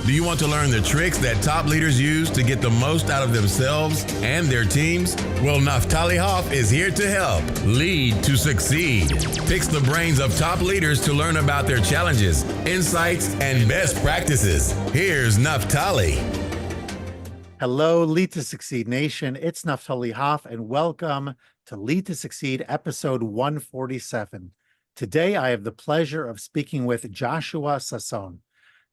Do you want to learn the tricks that top leaders use to get the most out of themselves and their teams? Well, Naftali Hoff is here to help. Lead to succeed. Picks the brains of top leaders to learn about their challenges, insights, and best practices. Here's Naftali. Hello, Lead to Succeed Nation. It's Naftali Hoff, and welcome to Lead to Succeed, episode 147. Today, I have the pleasure of speaking with Joshua Sason.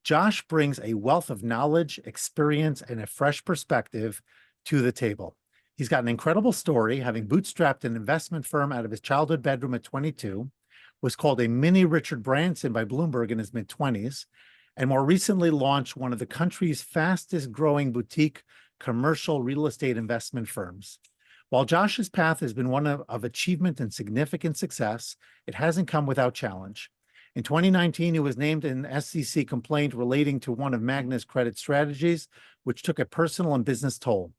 Josh brings a wealth of knowledge, experience, and a fresh perspective to the table. He's got an incredible story, having bootstrapped an investment firm out of his childhood bedroom at 22, was called a mini Richard Branson by Bloomberg in his mid-20s, and more recently launched one of the country's fastest growing boutique commercial real estate investment firms. While Josh's path has been one of achievement and significant success, it hasn't come without challenge. In 2019, he was named an SEC complaint relating to one of Magna's credit strategies, which took a personal and business toll.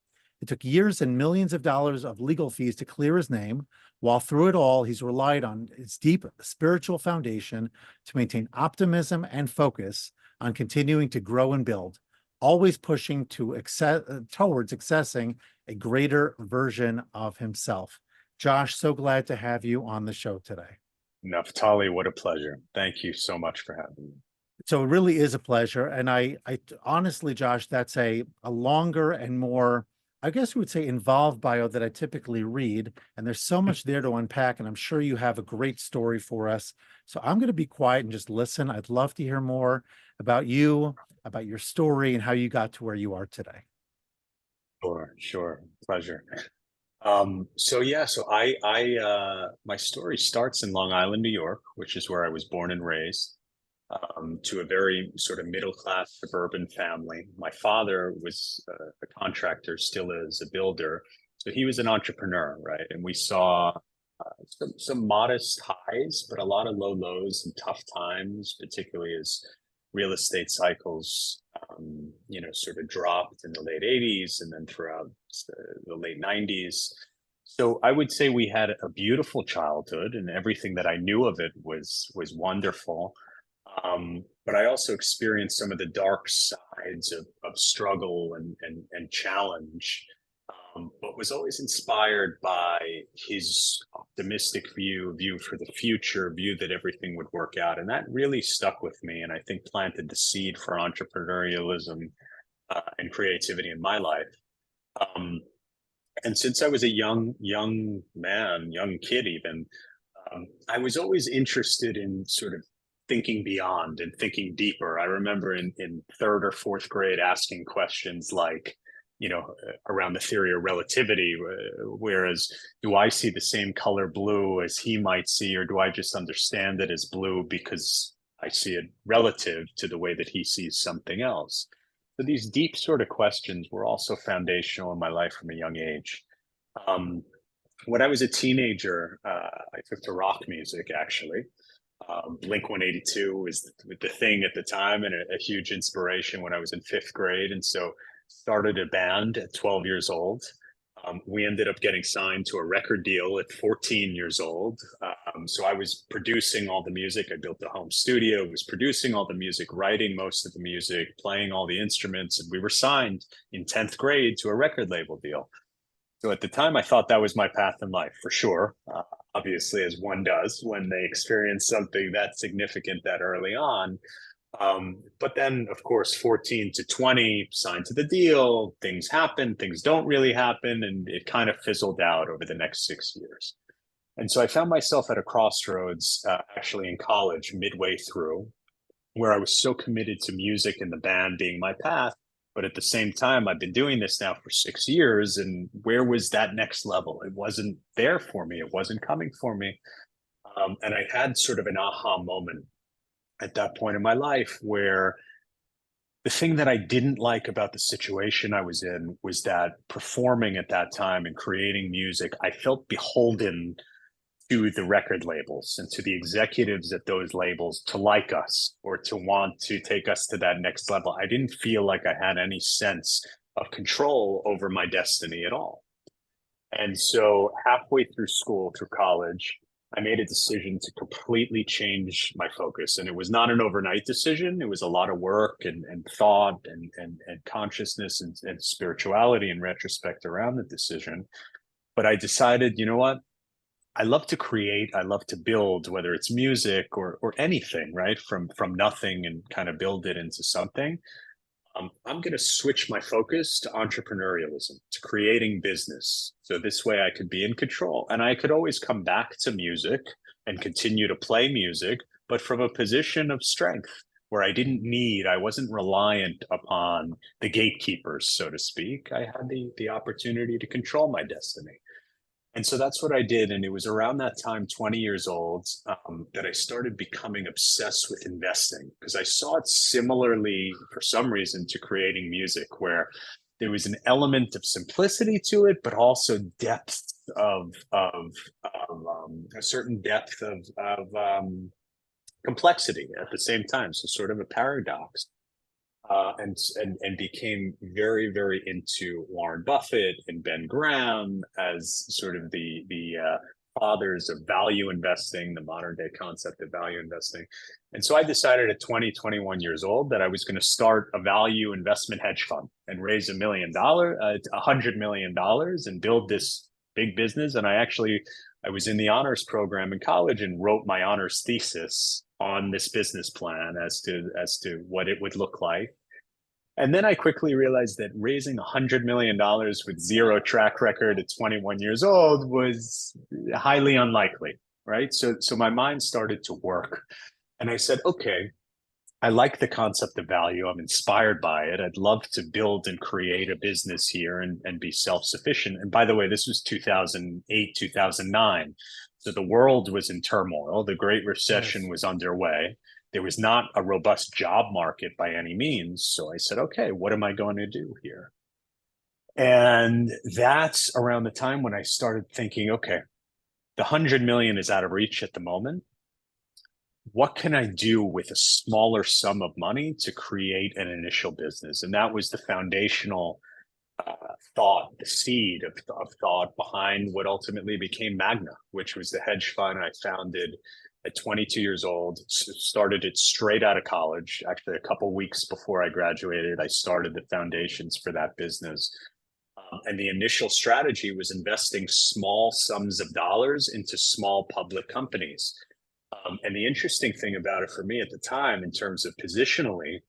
It took years and millions of dollars of legal fees to clear his name, while through it all, he's relied on his deep spiritual foundation to maintain optimism and focus on continuing to grow and build, always pushing towards accessing a greater version of himself. Josh, so glad to have you on the show today. Naftali, what a pleasure. Thank you so much for having me. So it really is a pleasure. And I honestly, Josh, that's a longer and more, I guess we would say, involved bio that I typically read. And there's so much there to unpack. And I'm sure you have a great story for us. So I'm going to be quiet and just listen. I'd love to hear more about you, about your story, and how you got to where you are today. Sure. Pleasure. My story starts in Long Island, New York, which is where I was born and raised, to a very sort of middle-class suburban family. My father was a contractor, still is a builder. So he was an entrepreneur, right? And we saw some modest highs, but a lot of low lows and tough times, particularly as real estate cycles, sort of dropped in the late 80s and then throughout the late 90s. So I would say we had a beautiful childhood, and everything that I knew of it was wonderful. But I also experienced some of the dark sides of struggle and challenge, but was always inspired by his optimistic view for the future, view that everything would work out. And that really stuck with me, and I think planted the seed for entrepreneurialism and creativity in my life. And since I was a young kid even, I was always interested in sort of thinking beyond and thinking deeper. I remember in third or fourth grade asking questions like, around the theory of relativity, whereas do I see the same color blue as he might see, or do I just understand it as blue because I see it relative to the way that he sees something else? So these deep sort of questions were also foundational in my life from a young age. When I was a teenager, I took to rock music, actually. Blink-182 was the thing at the time, and a huge inspiration when I was in fifth grade. And so started a band at 12 years old. We ended up getting signed to a record deal at 14 years old. So I was producing all the music. I built a home studio, was producing all the music, writing most of the music, playing all the instruments. And we were signed in 10th grade to a record label deal. So at the time, I thought that was my path in life, for sure. Obviously, as one does when they experience something that significant that early on. But then, of course, 14 to 20, signed to the deal, things happen, things don't really happen, and it kind of fizzled out over the next 6 years. And so I found myself at a crossroads, actually in college, midway through, where I was so committed to music and the band being my path. But at the same time, I've been doing this now for 6 years, and where was that next level? It wasn't there for me. It wasn't coming for me. And I had sort of an aha moment at that point in my life where the thing that I didn't like about the situation I was in was that performing at that time and creating music, I felt beholden to the record labels and to the executives at those labels to like us or to want to take us to that next level. I didn't feel like I had any sense of control over my destiny at all. And so halfway through school, through college, I made a decision to completely change my focus. And it was not an overnight decision. It was a lot of work and thought and consciousness and spirituality in retrospect around the decision. But I decided, you know what? I love to create. I love to build, whether it's music or anything, right? From nothing and kind of build it into something. I'm going to switch my focus to entrepreneurialism, to creating business. So this way I could be in control and I could always come back to music and continue to play music, but from a position of strength where I wasn't reliant upon the gatekeepers, so to speak. I had the opportunity to control my destiny. And so that's what I did. And it was around that time, 20 years old, that I started becoming obsessed with investing because I saw it similarly, for some reason, to creating music, where there was an element of simplicity to it, but also depth of a certain depth of complexity at the same time. So sort of a paradox. And became very, very into Warren Buffett and Ben Graham as sort of the fathers of value investing, the modern day concept of value investing. And so I decided at 21 years old that I was going to start a value investment hedge fund and raise $1 $100 million and build this big business. And I was in the honors program in college and wrote my honors thesis on this business plan as to what it would look like. And then I quickly realized that raising $100 million with zero track record at 21 years old was highly unlikely, right? So my mind started to work. And I said, okay, I like the concept of value. I'm inspired by it. I'd love to build and create a business here and be self-sufficient. And by the way, this was 2008, 2009. So the world was in turmoil. The Great Recession was underway. There was not a robust job market by any means. So I said, okay, what am I going to do here? And that's around the time when I started thinking, okay, the 100 million is out of reach at the moment. What can I do with a smaller sum of money to create an initial business? And that was the foundational thought, the seed of thought behind what ultimately became Magna, which was the hedge fund I founded at 22 years old. Started it straight out of college. Actually, a couple of weeks before I graduated, I started the foundations for that business. And the initial strategy was investing small sums of dollars into small public companies. And the interesting thing about it for me at the time, in terms of positionally,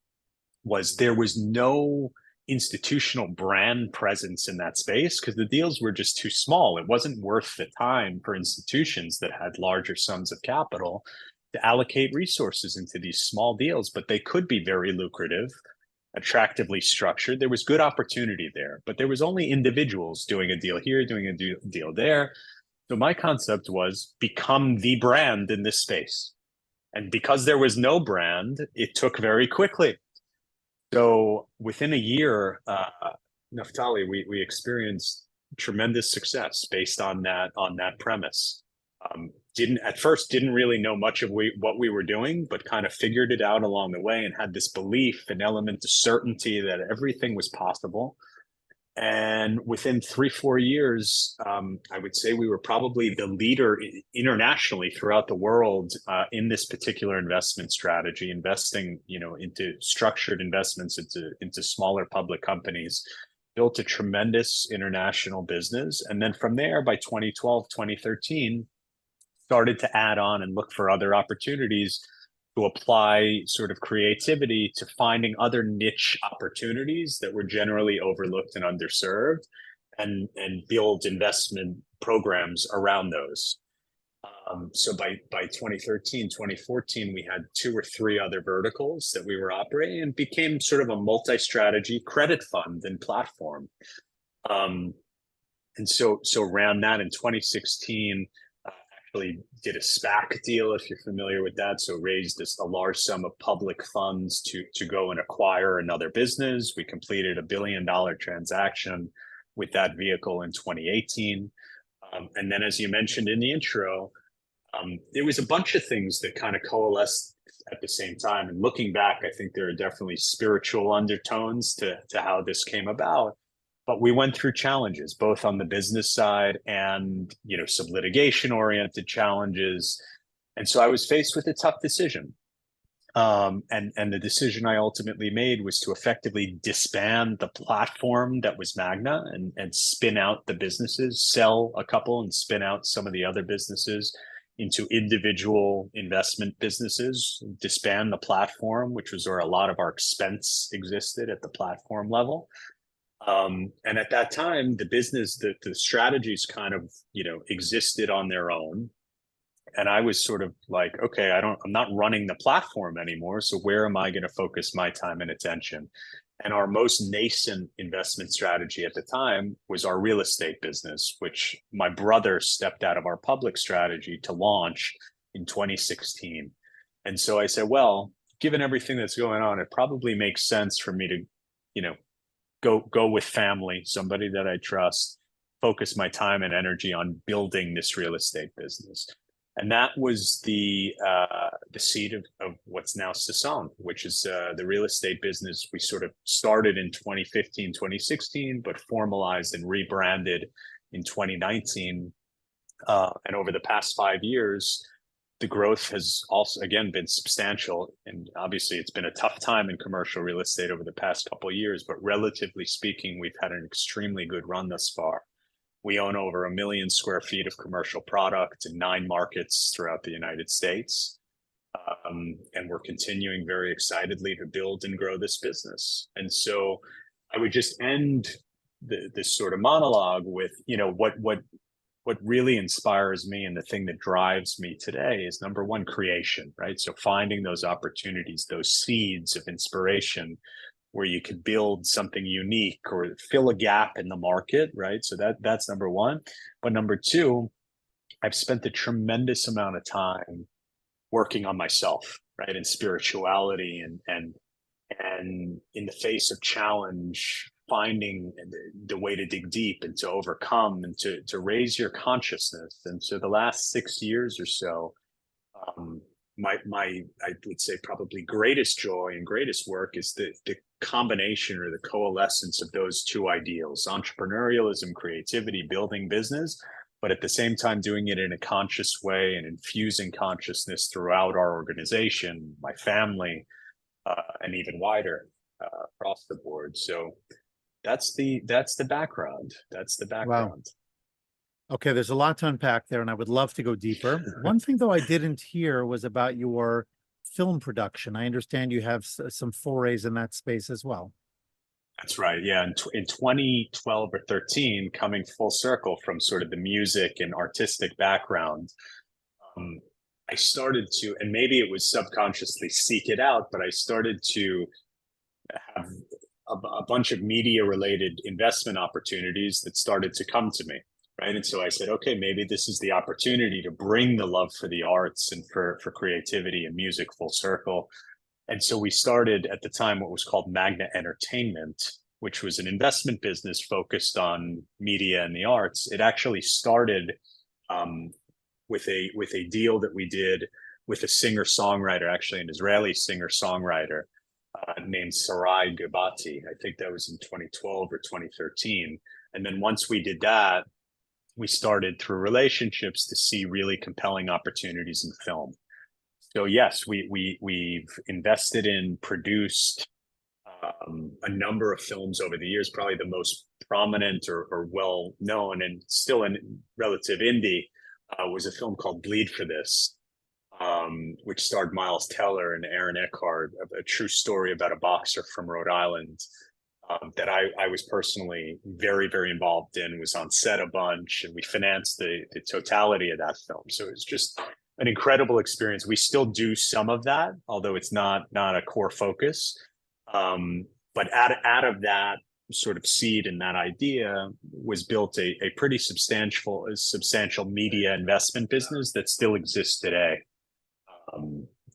was there was no institutional brand presence in that space because the deals were just too small. It wasn't worth the time for institutions that had larger sums of capital to allocate resources into these small deals, but they could be very lucrative, attractively structured. There was good opportunity there, but there was only individuals doing a deal here, doing a deal there. So my concept was become the brand in this space. And because there was no brand, it took very quickly. So within a year, Naftali, we experienced tremendous success based on that premise. Didn't really know much of what we were doing, but kind of figured it out along the way and had this belief, an element of certainty that everything was possible. And within 3-4 years, I would say we were probably the leader internationally throughout the world in this particular investment strategy, investing, into structured investments into smaller public companies, built a tremendous international business. And then from there, by 2012, 2013, started to add on and look for other opportunities to apply sort of creativity to finding other niche opportunities that were generally overlooked and underserved and build investment programs around those. So by 2013, 2014, we had 2 or 3 other verticals that we were operating and became sort of a multi-strategy credit fund and platform. And so around that in 2016, did a SPAC deal, if you're familiar with that. So raised a large sum of public funds to go and acquire another business. We completed $1 billion transaction with that vehicle in 2018. And then, as you mentioned in the intro, there was a bunch of things that kind of coalesced at the same time. And looking back, I think there are definitely spiritual undertones to how this came about. But we went through challenges, both on the business side and, some litigation oriented challenges. And so I was faced with a tough decision. And the decision I ultimately made was to effectively disband the platform that was Magna and spin out the businesses, sell a couple and spin out some of the other businesses into individual investment businesses, disband the platform, which was where a lot of our expense existed at the platform level. And at that time, the strategies kind of, existed on their own. And I was sort of like, okay, I'm not running the platform anymore. So where am I going to focus my time and attention? And our most nascent investment strategy at the time was our real estate business, which my brother stepped out of our public strategy to launch in 2016. And so I said, well, given everything that's going on, it probably makes sense for me to, go with family, somebody that I trust, focus my time and energy on building this real estate business. And that was the seed of what's now Sason, which is the real estate business we sort of started in 2015, 2016, but formalized and rebranded in 2019. And over the past 5 years, the growth has also, again, been substantial. And obviously, it's been a tough time in commercial real estate over the past couple of years, but relatively speaking, we've had an extremely good run thus far. We own over 1 million square feet of commercial product in 9 markets throughout the United States. And we're continuing very excitedly to build and grow this business. And so I would just end this sort of monologue with, what really inspires me and the thing that drives me today is, number one, creation, right? So finding those opportunities, those seeds of inspiration where you could build something unique or fill a gap in the market, right? So that's number one. But number two, I've spent a tremendous amount of time working on myself, right? And spirituality and in the face of challenge, finding the way to dig deep and to overcome and to raise your consciousness. And so the last 6 years or so, my I would say probably greatest joy and greatest work is the combination or the coalescence of those two ideals: entrepreneurialism, creativity, building business, but at the same time doing it in a conscious way and infusing consciousness throughout our organization, my family, and even wider across the board. So that's the background. That's the background. Wow. Okay, there's a lot to unpack there, and I would love to go deeper. One thing, though, I didn't hear was about your film production. I understand you have some forays in that space as well. That's right. Yeah. In 2012 or 13, coming full circle from sort of the music and artistic background, I started to, and maybe it was subconsciously seek it out, but I started to have a bunch of media related investment opportunities that started to come to me. Right. And so I said, okay, maybe this is the opportunity to bring the love for the arts and for creativity and music full circle. And so we started at the time what was called Magna Entertainment, which was an investment business focused on media and the arts. It actually started with a deal that we did with a singer-songwriter, actually an Israeli singer-songwriter named Sarai Gabati. I think that was in 2012 or 2013. And then once we did that, we started through relationships to see really compelling opportunities in film. So yes, we've invested in, produced a number of films over the years. Probably the most prominent or well known and still in relative indie was a film called Bleed for This, which starred Miles Teller and Aaron Eckhart, a true story about a boxer from Rhode Island that I was personally very, very involved in, was on set a bunch, and we financed the totality of that film. So it's just an incredible experience. We still do some of that, although it's not a core focus. But out of that sort of seed and that idea was built a pretty substantial media investment business that still exists today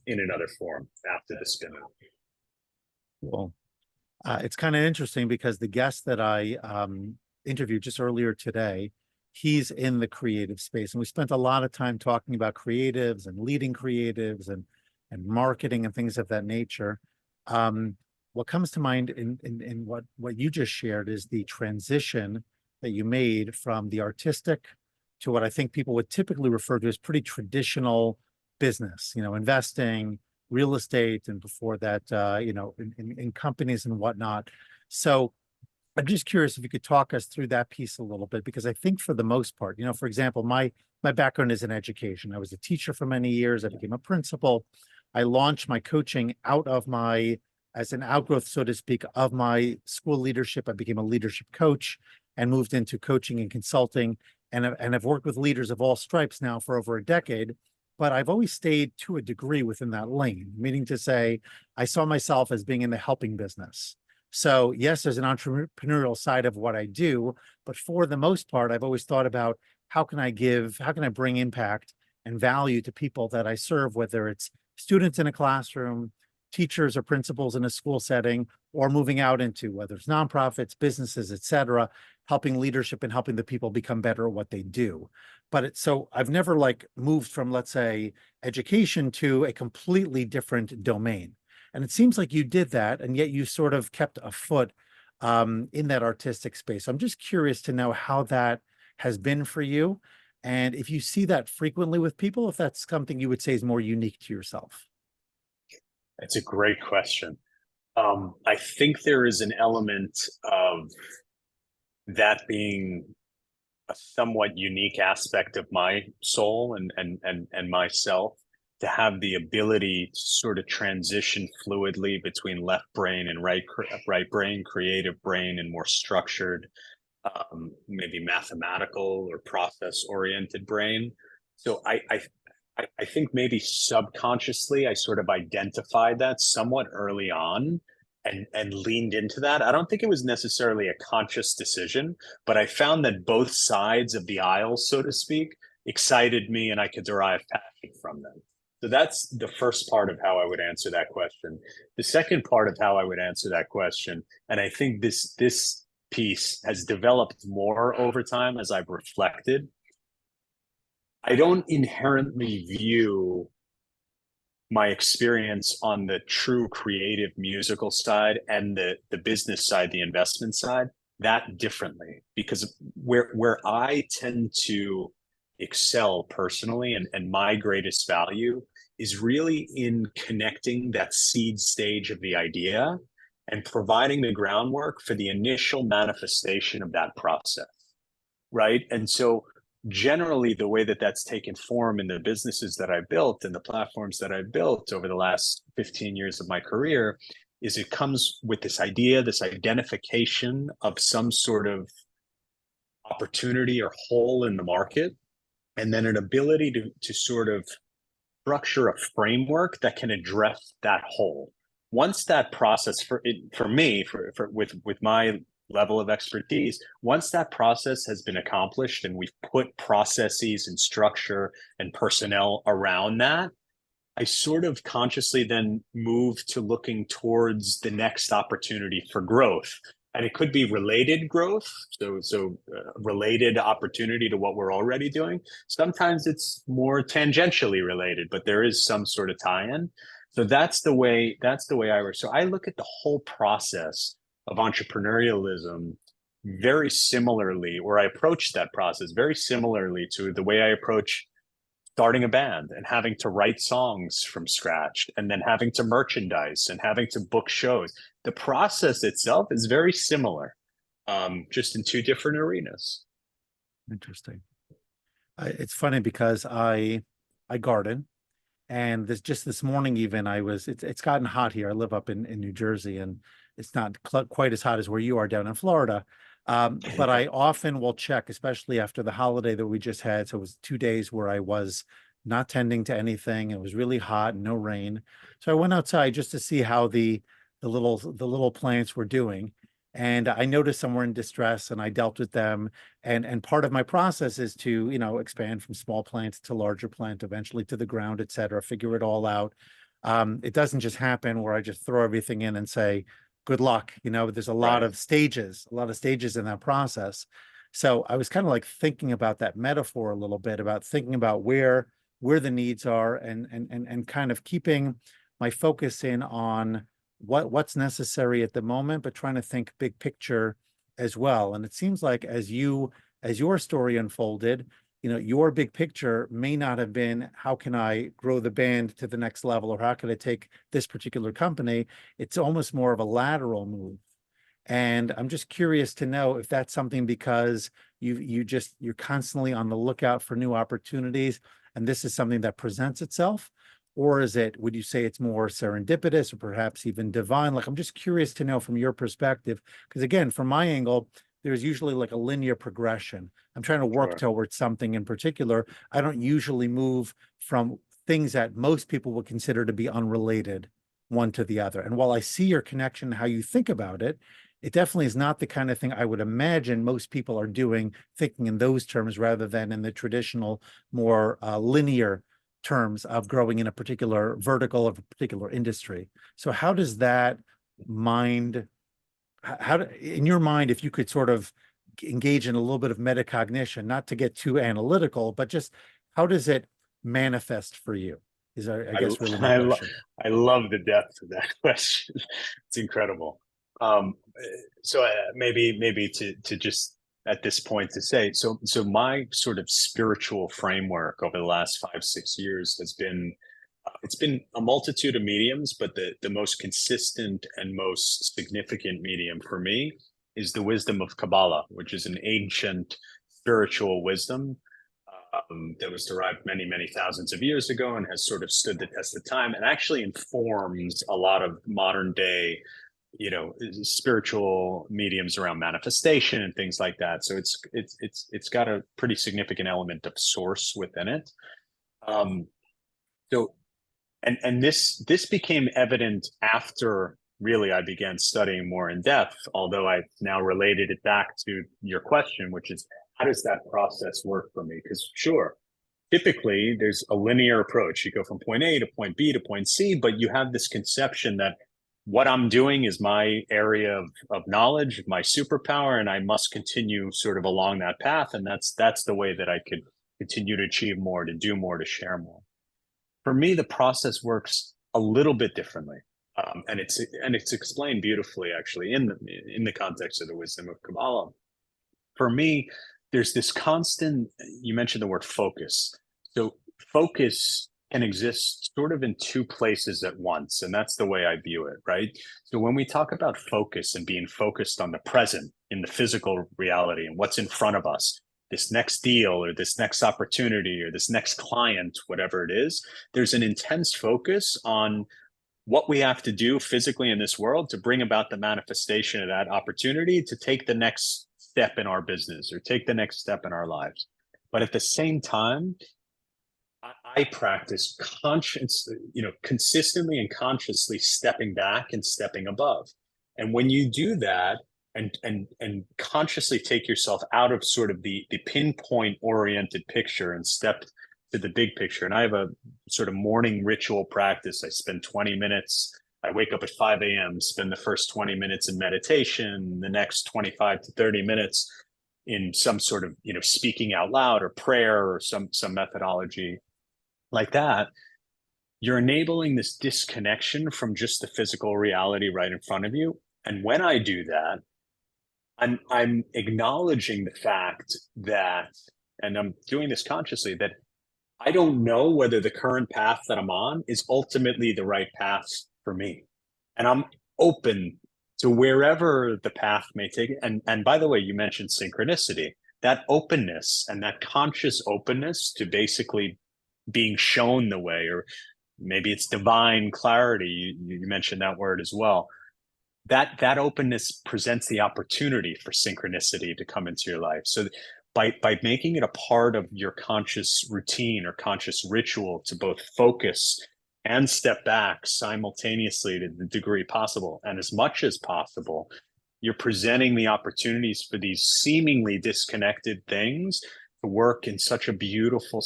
in another form after the spin-out. Cool. It's kind of interesting because the guest that I interviewed just earlier today, he's in the creative space, and we spent a lot of time talking about creatives and leading creatives and marketing and things of that nature. what comes to mind in what you just shared is the transition that you made from the artistic to what I think people would typically refer to as pretty traditional business, investing, real estate, and before that, in companies and whatnot. So I'm just curious if you could talk us through that piece a little bit, because I think for the most part, for example, my background is in education. I was a teacher for many years. I became a principal. I launched my coaching as an outgrowth, so to speak, of my school leadership. I became a leadership coach and moved into coaching and consulting. And I've worked with leaders of all stripes now for over a decade, but I've always stayed to a degree within that lane, meaning to say, I saw myself as being in the helping business. So yes, there's an entrepreneurial side of what I do, but for the most part, I've always thought about how can I bring impact and value to people that I serve, whether it's students in a classroom, teachers or principals in a school setting, or moving out into whether it's nonprofits, businesses, et cetera, helping leadership and helping the people become better at what they do. But so I've never moved from, let's say, education to a completely different domain. And it seems like you did that, and yet you sort of kept a foot in that artistic space. So I'm just curious to know how that has been for you, and if you see that frequently with people, if that's something you would say is more unique to yourself. It's a great question. I think there is an element of that being a somewhat unique aspect of my soul and myself, to have the ability to sort of transition fluidly between left brain and right brain, creative brain, and more structured, maybe mathematical or process oriented brain. So I think maybe subconsciously I sort of identified that somewhat early on and leaned into that. I don't think it was necessarily a conscious decision, but I found that both sides of the aisle, so to speak, excited me and I could derive passion from them. So that's the first part of how I would answer that question. The second part of how I would answer that question, and I think this piece has developed more over time as I've reflected, I don't inherently view my experience on the true creative musical side and the business side, the investment side, that differently. Because where I tend to excel personally and my greatest value is really in connecting that seed stage of the idea and providing the groundwork for the initial manifestation of that process, right? And so generally the way that that's taken form in the businesses that I built and the platforms that I built over the last 15 years of my career is it comes with this idea, this identification of some sort of opportunity or hole in the market, and then an ability to sort of structure a framework that can address that hole. Once that process with my level of expertise, once that process has been accomplished and we've put processes and structure and personnel around that, I sort of consciously then move to looking towards the next opportunity for growth. And it could be related growth, so related opportunity to what we're already doing. Sometimes it's more tangentially related, but there is some sort of tie-in. So that's the way I work. So I look at the whole process of entrepreneurialism very similarly, or I approach that process very similarly to the way I approach starting a band and having to write songs from scratch and then having to merchandise and having to book shows. The process itself is very similar, just in two different arenas. Interesting. It's funny because I garden, and this morning even it's gotten hot here. I live up in New Jersey, and it's not quite as hot as where you are down in Florida. But I often will check, especially after the holiday that we just had. So it was 2 days where I was not tending to anything. It was really hot and no rain. So I went outside just to see how the little plants were doing. And I noticed some were in distress, and I dealt with them. And part of my process is to, expand from small plants to larger plant, eventually to the ground, et cetera, figure it all out. It doesn't just happen where I just throw everything in and say, good luck. There's a lot of stages in that process. So I was kind of thinking about that metaphor a little bit, about thinking about where the needs are and kind of keeping my focus in on what's necessary at the moment, but trying to think big picture as well. And it seems like as your story unfolded, your big picture may not have been how can I grow the band to the next level, or how can I take this particular company. It's almost more of a lateral move. And I'm just curious to know if that's something because you're constantly on the lookout for new opportunities, and this is something that presents itself, or would you say it's more serendipitous or perhaps even divine? Like, I'm just curious to know from your perspective, because again, from my angle, there's usually like a linear progression. I'm trying to work Sure. towards something in particular. I don't usually move from things that most people would consider to be unrelated one to the other. And while I see your connection, how you think about it, it definitely is not the kind of thing I would imagine most people are doing, thinking in those terms rather than in the traditional, more linear terms of growing in a particular vertical of a particular industry. So how does that mind, in your mind, if you could sort of engage in a little bit of metacognition, not to get too analytical, but just how does it manifest for you? Is I guess really my question. I love the depth of that question. It's incredible. So maybe to just at this point to say, so my sort of spiritual framework over the last 5-6 years has been, it's been a multitude of mediums, but the most consistent and most significant medium for me is the wisdom of Kabbalah, which is an ancient spiritual wisdom that was derived many, many thousands of years ago and has sort of stood the test of time and actually informs a lot of modern day, spiritual mediums around manifestation and things like that. So it's got a pretty significant element of source within it. So this became evident after really I began studying more in depth, although I've now related it back to your question, which is how does that process work for me? Because sure, typically there's a linear approach. You go from point A to point B to point C, but you have this conception that what I'm doing is my area of knowledge, my superpower, and I must continue sort of along that path. And that's the way that I could continue to achieve more, to do more, to share more. For me, the process works a little bit differently. And it's explained beautifully, actually, in the context of the wisdom of Kabbalah. For me, there's this constant, you mentioned the word focus. So focus can exist sort of in two places at once. And that's the way I view it, right? So when we talk about focus and being focused on the present in the physical reality and what's in front of us, this next deal or this next opportunity or this next client, whatever it is, there's an intense focus on what we have to do physically in this world to bring about the manifestation of that opportunity to take the next step in our business or take the next step in our lives. But at the same time, I practice consistently and consciously stepping back and stepping above. And when you do that and consciously take yourself out of sort of the pinpoint oriented picture and step to the big picture. And I have a sort of morning ritual practice. I spend 20 minutes. I wake up at 5 a.m., spend the first 20 minutes in meditation, the next 25 to 30 minutes in some sort of, speaking out loud or prayer or some methodology like that. You're enabling this disconnection from just the physical reality right in front of you. And when I do that, I'm acknowledging the fact that, and I'm doing this consciously, that I don't know whether the current path that I'm on is ultimately the right path for me. And I'm open to wherever the path may take it. And by the way, you mentioned synchronicity, that openness and that conscious openness to basically being shown the way, or maybe it's divine clarity. You mentioned that word as well. That openness presents the opportunity for synchronicity to come into your life. So by making it a part of your conscious routine or conscious ritual to both focus and step back simultaneously to the degree possible and as much as possible, you're presenting the opportunities for these seemingly disconnected things to work in such a beautiful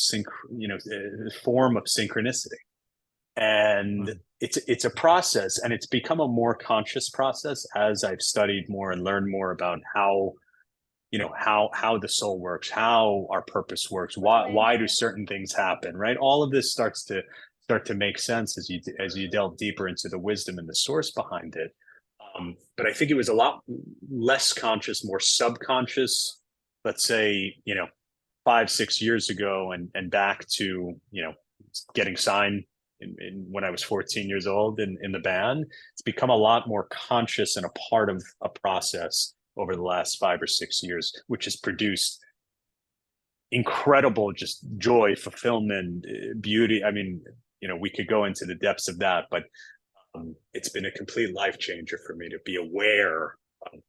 form of synchronicity. And it's a process, and it's become a more conscious process as I've studied more and learned more about how the soul works, how our purpose works, why do certain things happen, right? All of this starts to start to make sense as you delve deeper into the wisdom and the source behind it. But I think it was a lot less conscious, more subconscious, let's say, 5-6 years ago, and back to, getting signed when I was 14 years old in the band. It's become a lot more conscious and a part of a process over the last 5 or 6 years, which has produced incredible just joy, fulfillment, beauty. I mean, we could go into the depths of that, but it's been a complete life changer for me to be aware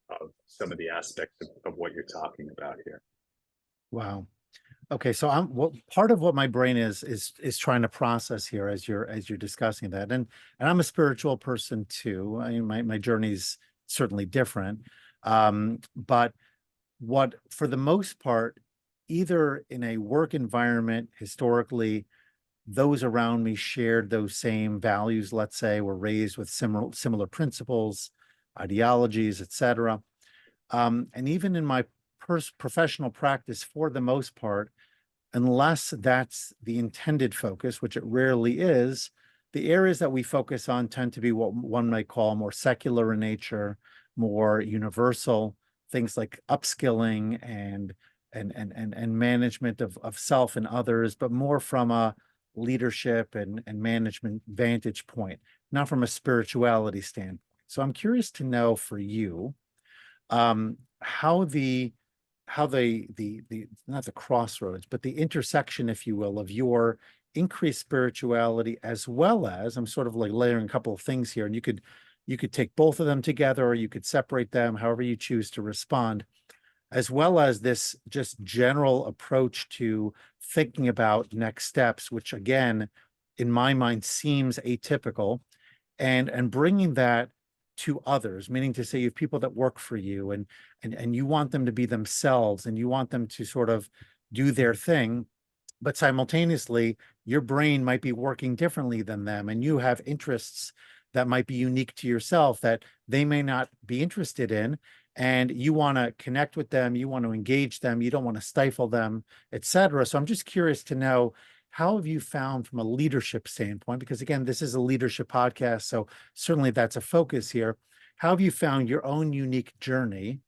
of some of the aspects of what you're talking about here. Wow. Okay, so part of what my brain is trying to process here as you're discussing that, and I'm a spiritual person too. I mean, my journey's certainly different, but what, for the most part, either in a work environment historically, those around me shared those same values. Let's say were raised with similar principles, ideologies, etc. And even in my professional practice, for the most part, unless that's the intended focus, which it rarely is, the areas that we focus on tend to be what one might call more secular in nature, more universal, things like upskilling and management of self and others, but more from a leadership and management vantage point, not from a spirituality standpoint. So I'm curious to know for you, how the not the crossroads, but the intersection, if you will, of your increased spirituality, as well as, I'm sort of like layering a couple of things here, and you could take both of them together, or you could separate them, however you choose to respond, as well as this just general approach to thinking about next steps, which again, in my mind, seems atypical, and bringing that to others, meaning to say you have people that work for you, and you want them to be themselves, and you want them to sort of do their thing, but simultaneously your brain might be working differently than them, and you have interests that might be unique to yourself that they may not be interested in, and you want to connect with them, you want to engage them, you don't want to stifle them, etc. So I'm just curious to know, how have you found from a leadership standpoint, because again, this is a leadership podcast, so certainly that's a focus here. How have you found your own unique journey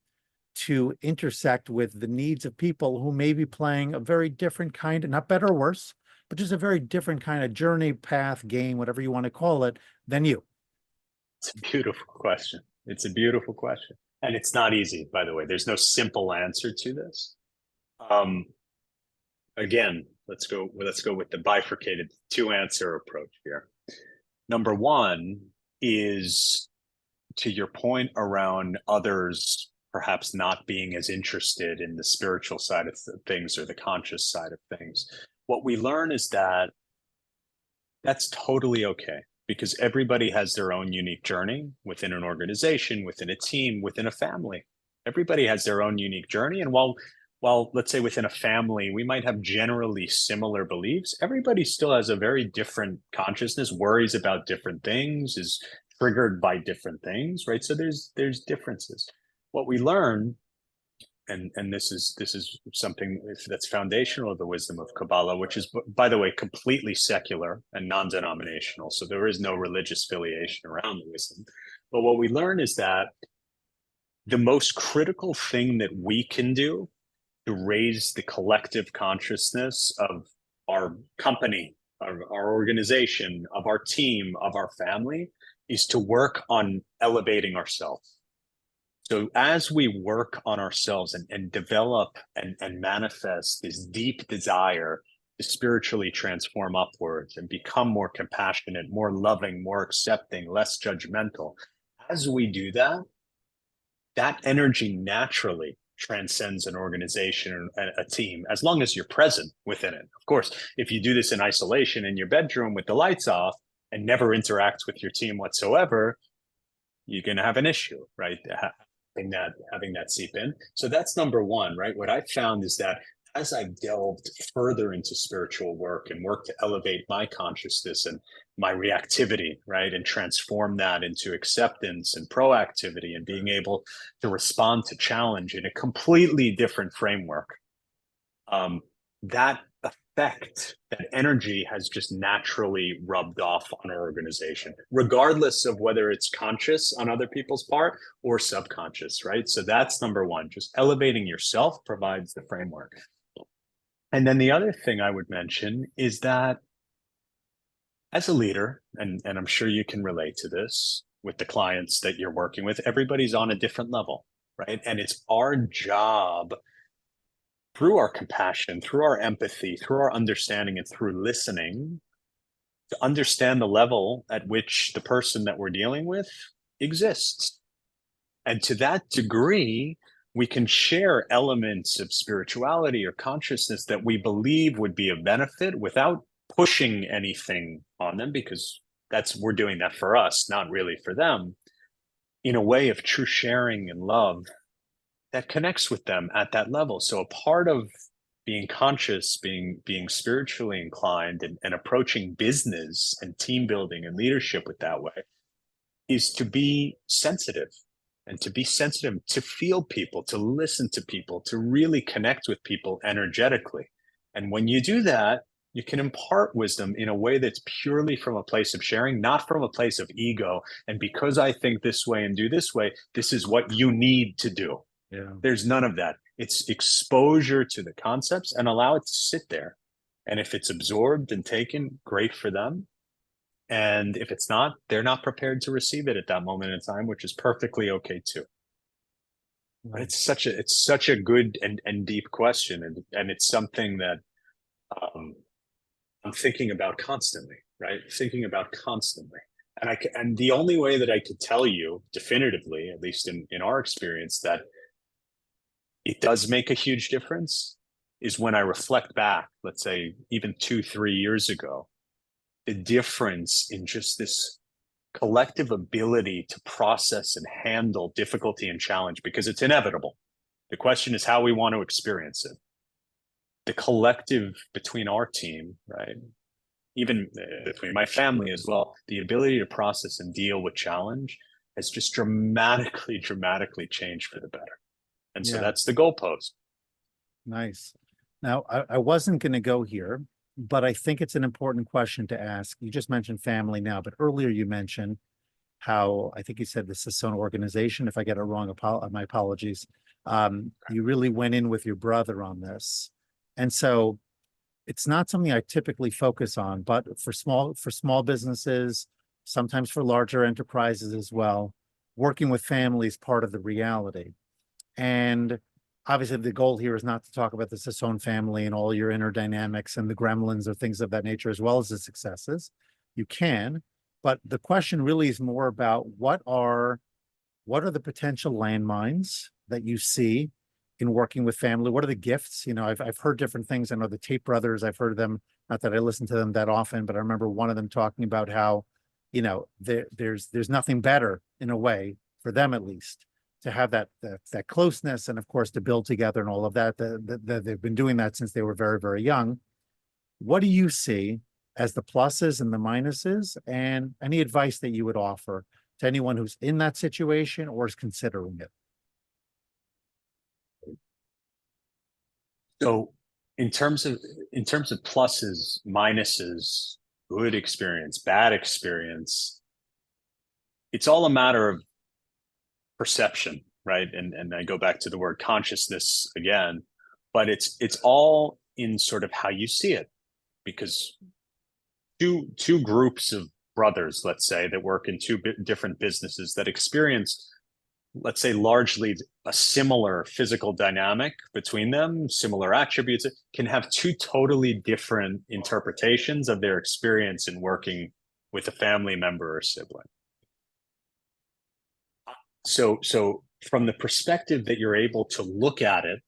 to intersect with the needs of people who may be playing a very different kind of, not better or worse, but just a very different kind of journey, path, game, whatever you want to call it, than you? It's a beautiful question. It's a beautiful question. And it's not easy, by the way. There's no simple answer to this. Again, let's go with the bifurcated 2-answer approach here. Number one is, to your point around others perhaps not being as interested in the spiritual side of things or the conscious side of things. What we learn is that that's totally okay, because everybody has their own unique journey within an organization, within a team, within a family. Everybody has their own unique journey. And while let's say within a family, we might have generally similar beliefs, everybody still has a very different consciousness, worries about different things, is triggered by different things, right? So there's differences. What we learn, and this is something that's foundational to the wisdom of Kabbalah, which is, by the way, completely secular and non-denominational. So there is no religious affiliation around the wisdom. But what we learn is that the most critical thing that we can do to raise the collective consciousness of our company, our organization, of our team, of our family, is to work on elevating ourselves. So as we work on ourselves and develop and manifest this deep desire to spiritually transform upwards and become more compassionate, more loving, more accepting, less judgmental, as we do that, that energy naturally transcends an organization and a team, as long as you're present within it. Of course, if you do this in isolation in your bedroom with the lights off and never interact with your team whatsoever, you're going to have an issue, right? Having that seep in. So that's number one, right? What I found is that as I delved further into spiritual work and work to elevate my consciousness and my reactivity, right, and transform that into acceptance and proactivity and being able to respond to challenge in a completely different framework, that effect, that energy has just naturally rubbed off on our organization, regardless of whether it's conscious on other people's part or subconscious, right? So that's number one. Just elevating yourself provides the framework. And then the other thing I would mention is that as a leader, and I'm sure you can relate to this with the clients that you're working with, everybody's on a different level, right? And it's our job through our compassion, through our empathy, through our understanding, and through listening to understand the level at which the person that we're dealing with exists. And to that degree, we can share elements of spirituality or consciousness that we believe would be of benefit without pushing anything on them, because we're doing that for us, not really for them, in a way of true sharing and love that connects with them at that level. So a part of being conscious, being spiritually inclined, and approaching business and team building and leadership with that way is to be sensitive, and to be sensitive, to feel people, to listen to people, to really connect with people energetically. And when you do that, you can impart wisdom in a way that's purely from a place of sharing, not from a place of ego. And because I think this way and do this way, this is what you need to do. Yeah. There's none of that. It's exposure to the concepts and allow it to sit there. And if it's absorbed and taken, great for them. And if it's not, they're not prepared to receive it at that moment in time, which is perfectly okay too. But it's such a good and deep question. And it's something that I'm thinking about constantly, right? Thinking about constantly. And the only way that I could tell you definitively, at least in our experience, that it does make a huge difference is when I reflect back, let's say even 2-3 years ago, the difference in just this collective ability to process and handle difficulty and challenge, because it's inevitable. The question is how we want to experience it. The collective between our team, right? Even between my family as well, the ability to process and deal with challenge has just dramatically changed for the better. And so that's the goalpost. Nice. Now, I wasn't going to go here, but I think it's an important question to ask. You just mentioned family now, but earlier you mentioned how, I think you said the Sason organization, if I get it wrong, my apologies. You really went in with your brother on this. And so it's not something I typically focus on, but for small businesses, sometimes for larger enterprises as well, working with family is part of the reality. And obviously the goal here is not to talk about the Sason family and all your inner dynamics and the gremlins or things of that nature, as well as the successes. You can, but the question really is more about what are the potential landmines that you see in working with family? What are the gifts? You know, I've heard different things. I know the Tate brothers, I've heard them, not that I listen to them that often, but I remember one of them talking about how, you know, there's nothing better in a way, for them at least, to have that closeness, and of course to build together and all of that. They've been doing that since they were very, very young. What do you see as the pluses and the minuses, and any advice that you would offer to anyone who's in that situation or is considering it? So in terms of pluses, minuses, good experience, bad experience, it's all a matter of perception, right? And I go back to the word consciousness again, but it's all in sort of how you see it, because two groups of brothers, let's say, that work in two different businesses that experience, let's say, largely a similar physical dynamic between them, similar attributes, can have two totally different interpretations of their experience in working with a family member or sibling. So from the perspective that you're able to look at it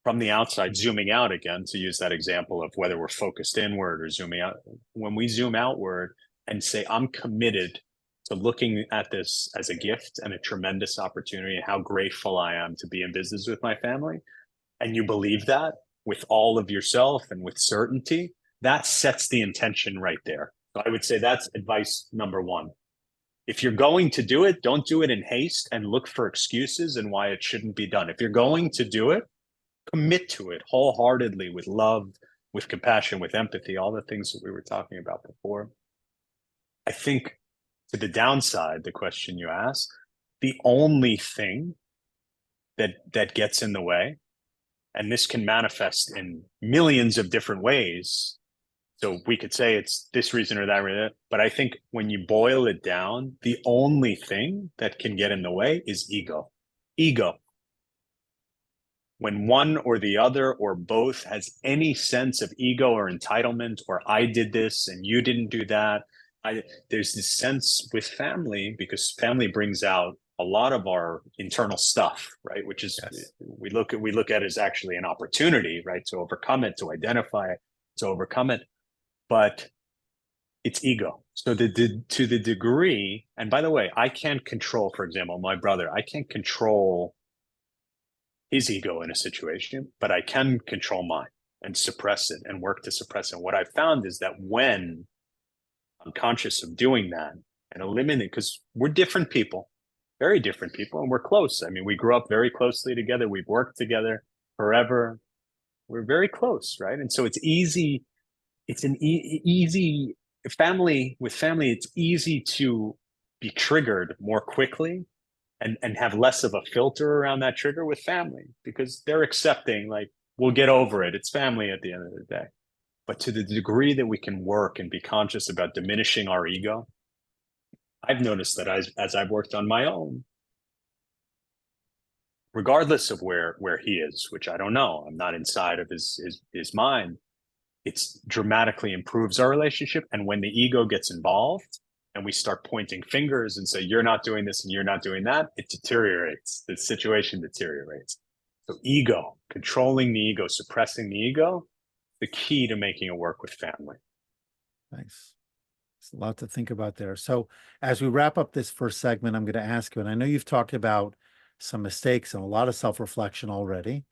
from the outside, zooming out again, to use that example of whether we're focused inward or zooming out, when we zoom outward and say, I'm committed to looking at this as a gift and a tremendous opportunity, and how grateful I am to be in business with my family, and you believe that with all of yourself and with certainty, that sets the intention right there. So I would say that's advice number one. If you're going to do it, don't do it in haste and look for excuses and why it shouldn't be done. If you're going to do it, commit to it wholeheartedly with love with compassion, with empathy, all the things that we were talking about before. I think to the downside, the question you asked, the only thing that gets in the way, and this can manifest in millions of different ways. So we could say it's this reason or that reason, but I think when you boil it down, the only thing that can get in the way is ego. Ego. When one or the other or both has any sense of ego or entitlement, or I did this and you didn't do that, there's this sense with family, because family brings out a lot of our internal stuff, right? Which is, yes, we look at it as actually an opportunity, right? To overcome it, to identify it, to overcome it. But it's ego. So to the degree, and by the way, I can't control, for example, my brother, I can't control his ego in a situation, but I can control mine and suppress it and work to suppress it. And what I found is that when I'm conscious of doing that and eliminating, because we're different people, very different people, and we're close. I mean, we grew up very closely together. We've worked together forever. We're very close, right? And so it's easy. It's an easy family. With family, it's easy to be triggered more quickly and have less of a filter around that trigger with family, because they're accepting, like, we'll get over it. It's family at the end of the day. But to the degree that we can work and be conscious about diminishing our ego, I've noticed that as I've worked on my own, regardless of where he is, which I don't know, I'm not inside of his mind, it's dramatically improves our relationship. And when the ego gets involved and we start pointing fingers and say, you're not doing this and you're not doing that, it deteriorates. The situation deteriorates. So ego, controlling the ego, suppressing the ego, the key to making it work with family. Nice. It's a lot to think about there. So as we wrap up this first segment, I'm going to ask you, and I know you've talked about some mistakes and a lot of self-reflection already,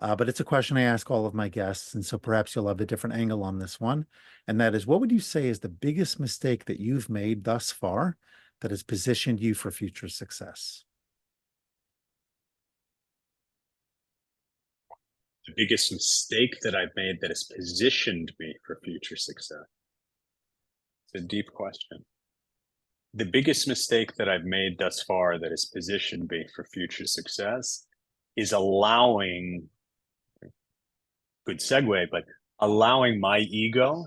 but it's a question I ask all of my guests, and so perhaps you'll have a different angle on this one. And that is, what would you say is the biggest mistake that you've made thus far that has positioned you for future success? The biggest mistake that I've made that has positioned me for future success? It's a deep question. The biggest mistake that I've made thus far that has positioned me for future success is allowing, good segue, but allowing my ego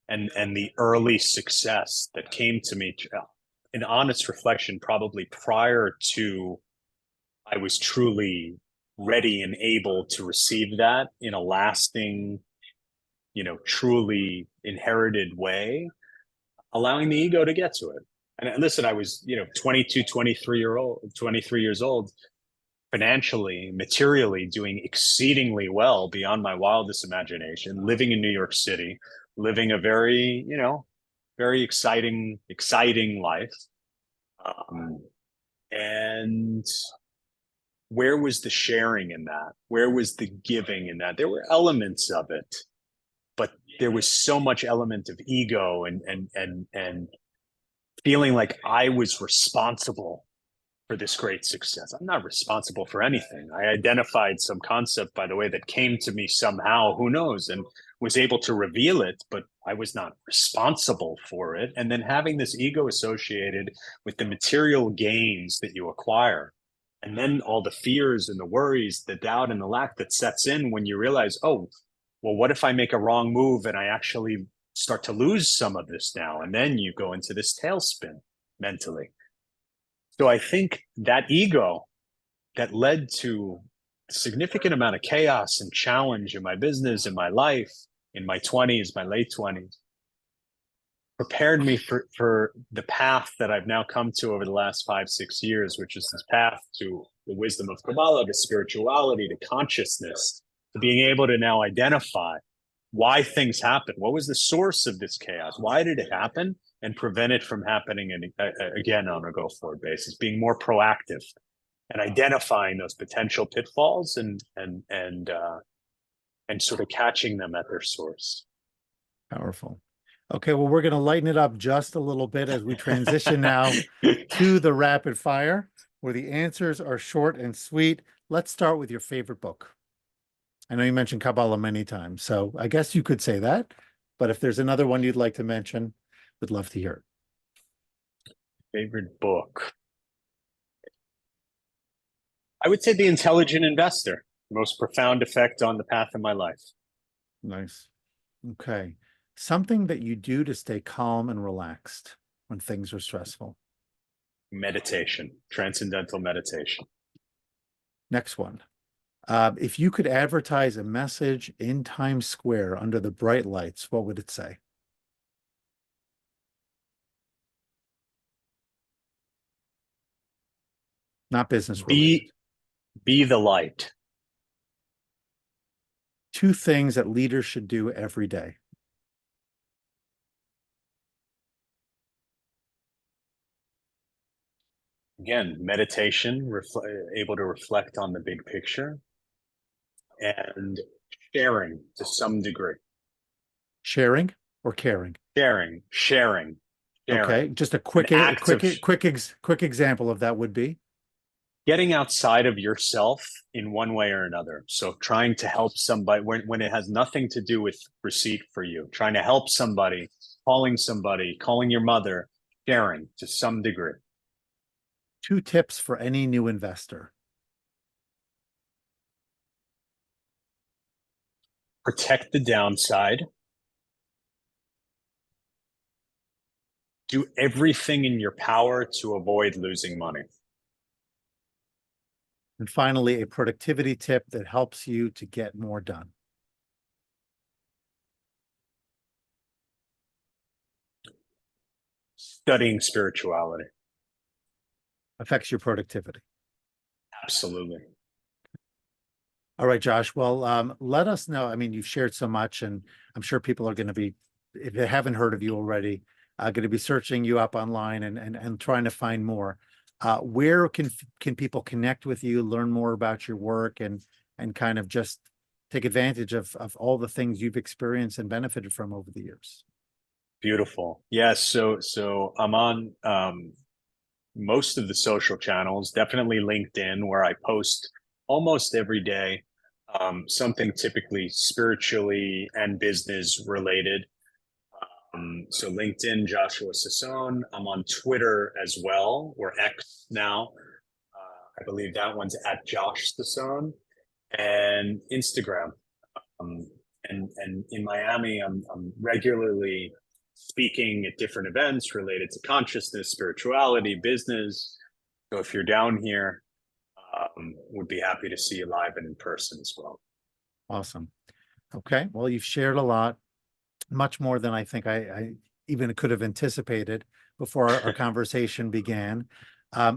and the early success that came to me, in honest reflection, probably prior to I was truly ready and able to receive that in a lasting, truly inherited way, allowing the ego to get to it. And listen, I was, 22, 23 years old, financially, materially doing exceedingly well beyond my wildest imagination, living in New York City, living a very, very exciting life. And where was the sharing in that? Where was the giving in that? There were elements of it, but there was so much element of ego and feeling like I was responsible for this great success. I'm not responsible for anything. I identified some concept, by the way, that came to me somehow, who knows, and was able to reveal it, but I was not responsible for it. And then having this ego associated with the material gains that you acquire, and then all the fears and the worries, the doubt and the lack that sets in when you realize, oh, well, what if I make a wrong move and I actually start to lose some of this now? And then you go into this tailspin mentally. So I think that ego that led to a significant amount of chaos and challenge in my business, in my life, in my 20s, my late 20s, prepared me for the path that I've now come to over the last 5-6 years, which is this path to the wisdom of Kabbalah, to spirituality, to consciousness, to being able to now identify why things happen. What was the source of this chaos? Why did it happen? And prevent it from happening again on a go-forward basis, being more proactive and identifying those potential pitfalls and sort of catching them at their source. Powerful. Okay, well, we're going to lighten it up just a little bit as we transition now to the rapid fire, where the answers are short and sweet. Let's start with your favorite book. I know you mentioned Kabbalah many times, so I guess you could say that. But if there's another one you'd like to mention, would love to hear it. Favorite book? I would say The Intelligent Investor. Most profound effect on the path of my life. Nice. Okay. Something that you do to stay calm and relaxed when things are stressful. Meditation, transcendental meditation. Next one. If you could advertise a message in Times Square under the bright lights, what would it say? Not business related. Be the light. 2 things that leaders should do every day. Again, meditation, able to reflect on the big picture, and sharing to some degree. Sharing or caring? Sharing. Okay, just a quick example of that would be getting outside of yourself in one way or another. So trying to help somebody when it has nothing to do with receipt for you, trying to help somebody, calling your mother, sharing to some degree. 2 tips for any new investor. Protect the downside. Do everything in your power to avoid losing money. And finally, a productivity tip that helps you to get more done. Studying spirituality. Affects your productivity. Absolutely. All right, Josh. Well, let us know. I mean, you've shared so much, and I'm sure people are going to be, if they haven't heard of you already, going to be searching you up online and trying to find more. Where can people connect with you, learn more about your work, and kind of just take advantage of all the things you've experienced and benefited from over the years? Beautiful. Yes. So I'm on most of the social channels, definitely LinkedIn, where I post almost every day, something typically spiritually and business related. So LinkedIn, Joshua Sason. I'm on Twitter as well, or X now. I believe that one's at Josh Sason, and Instagram. And in Miami, I'm regularly speaking at different events related to consciousness, spirituality, business. So if you're down here, would be happy to see you live and in person as well. Awesome. Okay. Well, you've shared a lot, much more than I think I even could have anticipated before our conversation began.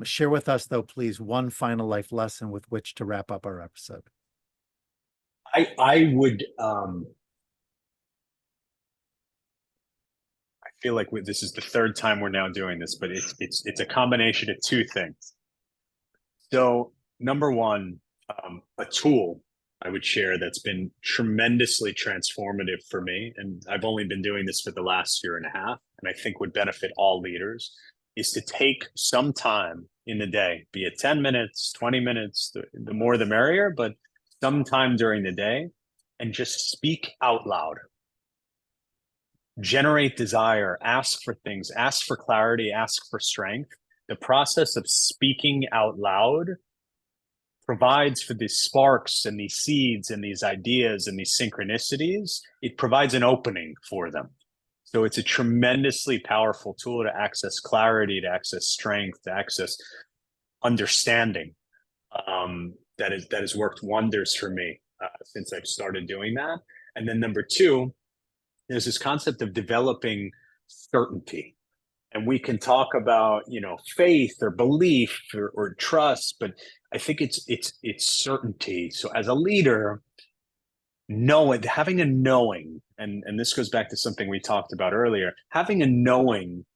Share with us, though, please, one final life lesson with which to wrap up our episode. I would. I feel like this is the 3rd time we're now doing this, but it's a combination of 2 things. So number one, a tool I would share that's been tremendously transformative for me, and I've only been doing this for the last 1.5 years, and I think would benefit all leaders, is to take some time in the day, be it 10 minutes, 20 minutes, the more the merrier, but sometime during the day, and just speak out loud. Generate desire, ask for things, ask for clarity, ask for strength. The process of speaking out loud provides for these sparks and these seeds and these ideas and these synchronicities. It provides an opening for them. So it's a tremendously powerful tool to access clarity, to access strength, to access understanding. That has worked wonders for me since I've started doing that. And then number 2, there's this concept of developing certainty. And we can talk about, faith or belief or trust, but I think it's certainty. So as a leader, having a knowing, and this goes back to something we talked about earlier, having a knowing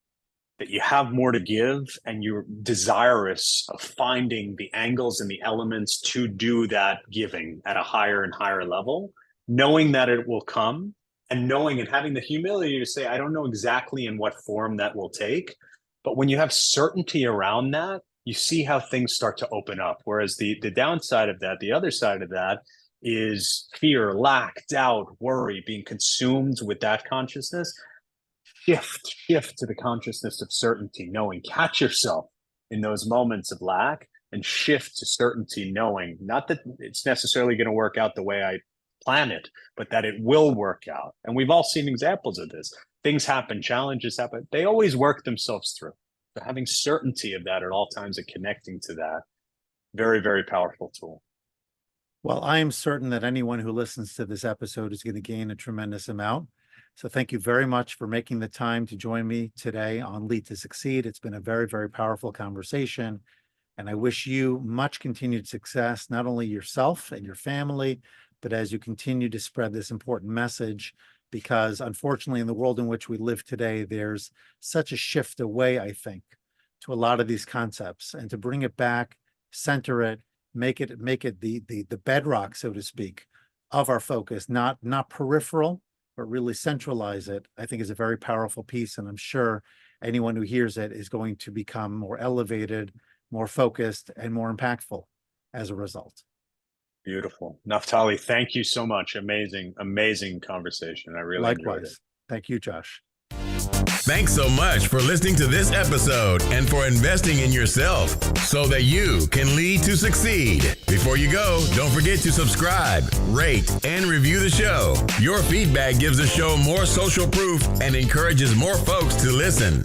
that you have more to give and you're desirous of finding the angles and the elements to do that giving at a higher and higher level, knowing that it will come, and knowing and having the humility to say, I don't know exactly in what form that will take. But when you have certainty around that, you see how things start to open up. Whereas the downside of that, the other side of that, is fear, lack, doubt, worry, being consumed with that consciousness, shift to the consciousness of certainty, knowing, catch yourself in those moments of lack and shift to certainty, knowing not that it's necessarily going to work out the way I plan it, but that it will work out. And we've all seen examples of this. Things happen, challenges happen. They always work themselves through. So having certainty of that at all times and connecting to that, very, very powerful tool. Well, I am certain that anyone who listens to this episode is going to gain a tremendous amount. So thank you very much for making the time to join me today on Lead to Succeed. It's been a very, very powerful conversation. And I wish you much continued success, not only yourself and your family, but as you continue to spread this important message, because unfortunately, in the world in which we live today, there's such a shift away, I think, to a lot of these concepts, and to bring it back, center it, make it the bedrock, so to speak, of our focus, not peripheral, but really centralize it, I think is a very powerful piece. And I'm sure anyone who hears it is going to become more elevated, more focused, and more impactful as a result. Beautiful. Naftali, thank you so much. Amazing, amazing conversation. I really enjoyed it. Thank you, Josh. Thanks so much for listening to this episode and for investing in yourself so that you can lead to succeed. Before you go, don't forget to subscribe, rate, and review the show. Your feedback gives the show more social proof and encourages more folks to listen.